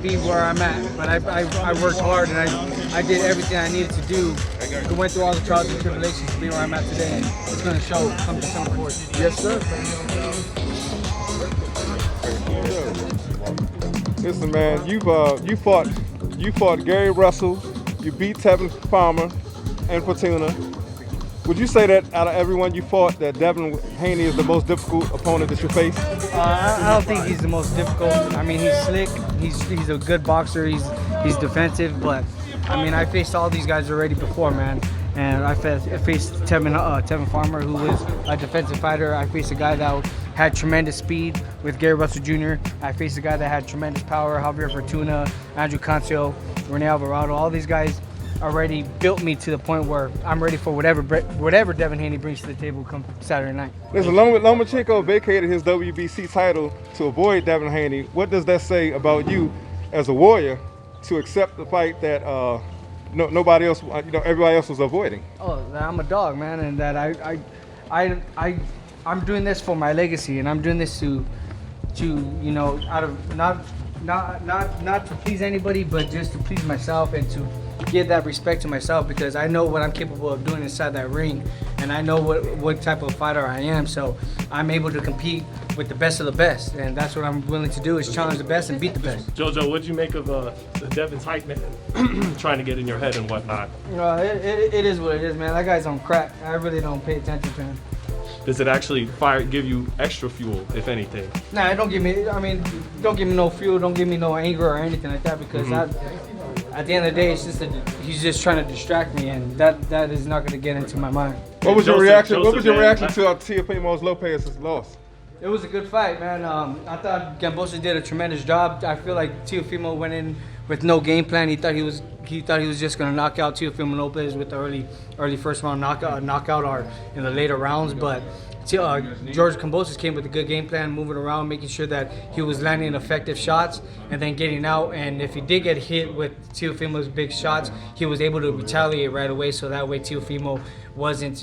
be where I'm at. But I worked hard and I did everything I needed to do. I went through all the trials and tribulations to be where I'm at today, and it's going to show come December 4th. Yes, sir. Listen, man, you fought Gary Russell, you beat Tevin Farmer and Fortuna. Would you say that out of everyone you fought, that Devin Haney is the most difficult opponent that you face? I don't think he's the most difficult. I mean, he's slick. He's a good boxer. He's defensive. But I mean, I faced all these guys already before, man. And I faced Tevin Farmer, who was a defensive fighter. I faced a guy that had tremendous speed with Gary Russell Jr. I faced a guy that had tremendous power, Javier Fortuna, Andrew Cancio, Rene Alvarado. All these guys already built me to the point where I'm ready for whatever Devin Haney brings to the table come Saturday night. Listen, Lomachenko vacated his WBC title to avoid Devin Haney. What does that say about you as a warrior to accept the fight that nobody else, everybody else was avoiding? Oh, that I'm a dog, man, and that I'm doing this for my legacy, and I'm doing this to out of not to please anybody, but just to please myself and to give that respect to myself, because I know what I'm capable of doing inside that ring, and I know what type of fighter I am, so I'm able to compete with the best of the best, and that's what I'm willing to do, is challenge the best and beat the best. Jojo, what'd you make of Devin's hype man trying to get in your head and whatnot? It is what it is, man. That guy's on crack. I really don't pay attention to him. Does it actually give you extra fuel, if anything? Nah, it don't give me no fuel, don't give me no anger or anything like that, because at the end of the day, it's just he's just trying to distract me, and that is not going to get into my mind. What was your reaction? What was your reaction to Teofimo Lopez's loss? It was a good fight, man. I thought Gamboa did a tremendous job. I feel like Teofimo went in with no game plan. He thought he was just going to knock out Teofimo Lopez with the early first round knockout or in the later rounds, but George Kambosos came with a good game plan, moving around, making sure that he was landing effective shots and then getting out. And if he did get hit with Teofimo's big shots, he was able to retaliate right away, so that way Teofimo wasn't,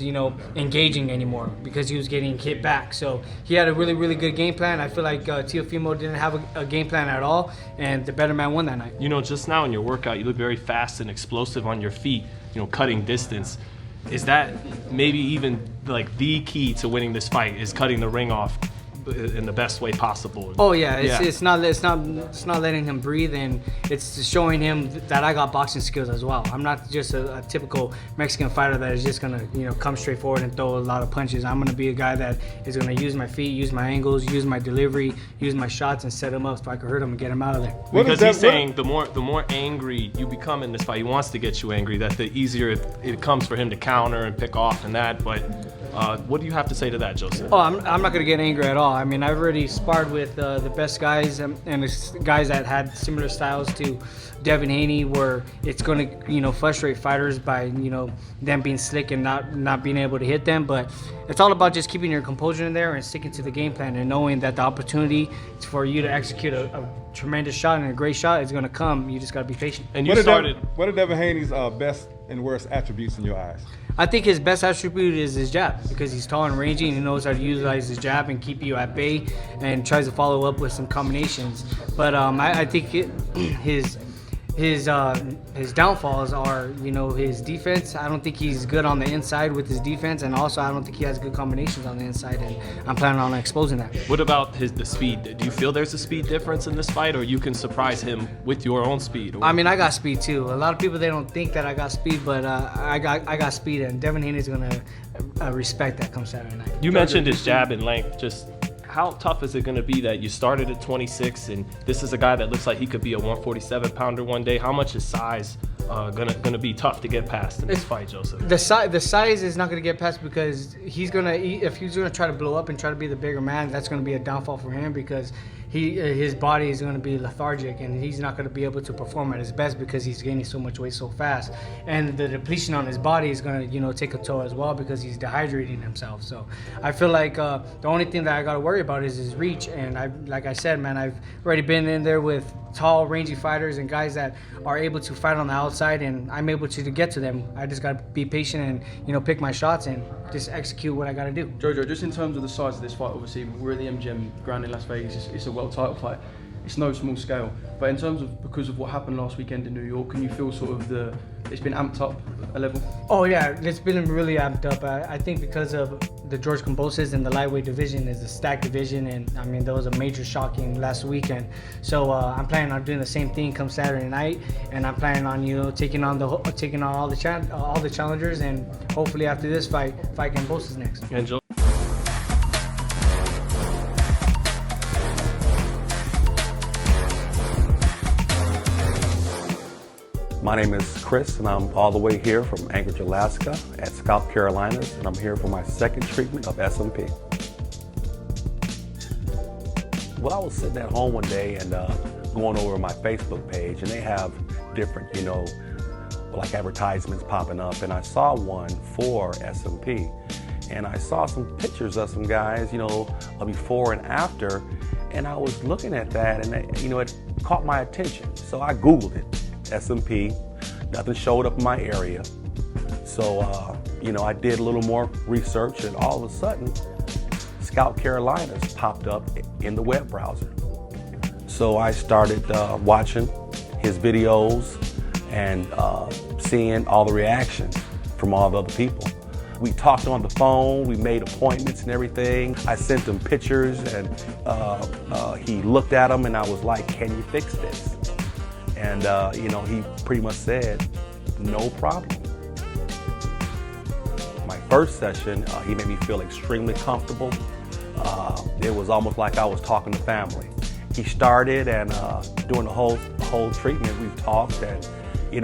engaging anymore, because he was getting hit back. So he had a really, really good game plan. I feel like Teofimo didn't have a game plan at all, and the better man won that night. Just now in your workout, you look very fast and explosive on your feet, cutting distance. Is that maybe even like the key to winning this fight, is cutting the ring off in the best way possible? Oh yeah, it's not letting him breathe, and it's showing him that I got boxing skills as well. I'm not just a typical Mexican fighter that is just gonna come straight forward and throw a lot of punches. I'm gonna be a guy that is gonna use my feet, use my angles, use my delivery, use my shots, and set him up so I can hurt him and get him out of there. Because he's saying the more angry you become in this fight, he wants to get you angry, that the easier it comes for him to counter and pick off and that. But what do you have to say to that, Joseph? Oh, I'm not going to get angry at all. I mean, I've already sparred with the best guys and guys that had similar styles to Devin Haney, where it's going to, frustrate fighters by, them being slick and not being able to hit them. But it's all about just keeping your composure in there and sticking to the game plan, and knowing that the opportunity for you to execute a tremendous shot and a great shot is going to come. You just got to be patient. And what are Devin Haney's best and worst attributes in your eyes? I think his best attribute is his jab, because he's tall and rangy and he knows how to utilize his jab and keep you at bay, and tries to follow up with some combinations. But I think his downfalls are, his defense. I don't think he's good on the inside with his defense, and also I don't think he has good combinations on the inside, and I'm planning on exposing that. What about the speed? Do you feel there's a speed difference in this fight, or you can surprise him with your own speed? I mean, I got speed too. A lot of people, they don't think that I got speed, but I got speed, and Devin Haney's gonna respect that come Saturday night. You mentioned his jab and length. Just how tough is it going to be that you started at 26 and this is a guy that looks like he could be a 147 pounder one day? How much is size gonna be tough to get past in this fight, Joseph? The size is not gonna get past, because if he's gonna try to blow up and try to be the bigger man, that's gonna be a downfall for him, because his body is going to be lethargic, and he's not going to be able to perform at his best because he's gaining so much weight so fast, and the depletion on his body is going to take a toll as well, because he's dehydrating himself. So I feel like the only thing that I got to worry about is his reach, and like I said, man, I've already been in there with tall, rangy fighters and guys that are able to fight on the outside, and I'm able to get to them. I just got to be patient and pick my shots and just execute what I got to do. Jojo, just in terms of the size of this fight, obviously we're at the MGM Grand in Las Vegas. It's a world title fight. it's no small scale. But in terms of, because of what happened last weekend in New York, can you feel sort of it's been amped up a level? Oh yeah, it's been really amped up. I think because of the George Kambosos and the lightweight division is a stacked division, and I mean there was a major shocking last weekend. So I'm planning on doing the same thing come Saturday night, and I'm planning on taking on all the challengers, and hopefully after this fight Kambosos next. And My name is Chris, and I'm all the way here from Anchorage, Alaska at ScalpCarolinas, and I'm here for my second treatment of SMP. Well, I was sitting at home one day and going over my Facebook page, and they have different, like advertisements popping up, and I saw one for SMP, and I saw some pictures of some guys, before and after, and I was looking at that, and it caught my attention, so I Googled it. SMP, nothing showed up in my area. So, I did a little more research, and all of a sudden, ScalpCarolinas popped up in the web browser. So I started watching his videos and seeing all the reactions from all the other people. We talked on the phone, we made appointments and everything. I sent him pictures, and he looked at them, and I was like, can you fix this? And, he pretty much said, no problem. My first session, he made me feel extremely comfortable. It was almost like I was talking to family. He started, and during the whole treatment, we talked and,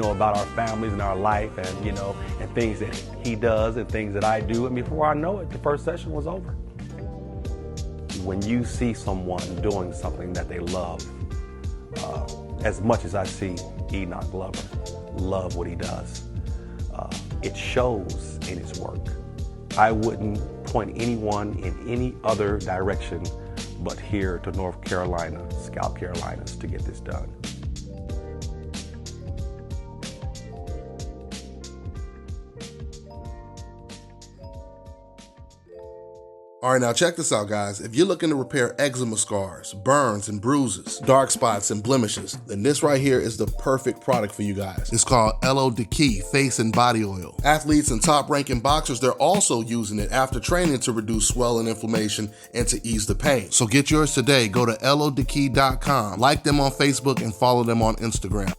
about our families and our life, and, and things that he does and things that I do. And before I know it, the first session was over. When you see someone doing something that they love, as much as I see Enoch Glover love what he does, it shows in his work. I wouldn't point anyone in any other direction but here to North Carolina, ScalpCarolinas, to get this done. All right, now check this out, guys. If you're looking to repair eczema scars, burns and bruises, dark spots and blemishes, then this right here is the perfect product for you guys. It's called LO Decay Face and Body Oil. Athletes and top-ranking boxers, they're also using it after training to reduce swelling, inflammation, and to ease the pain. So get yours today. Go to lodecay.com, like them on Facebook, and follow them on Instagram.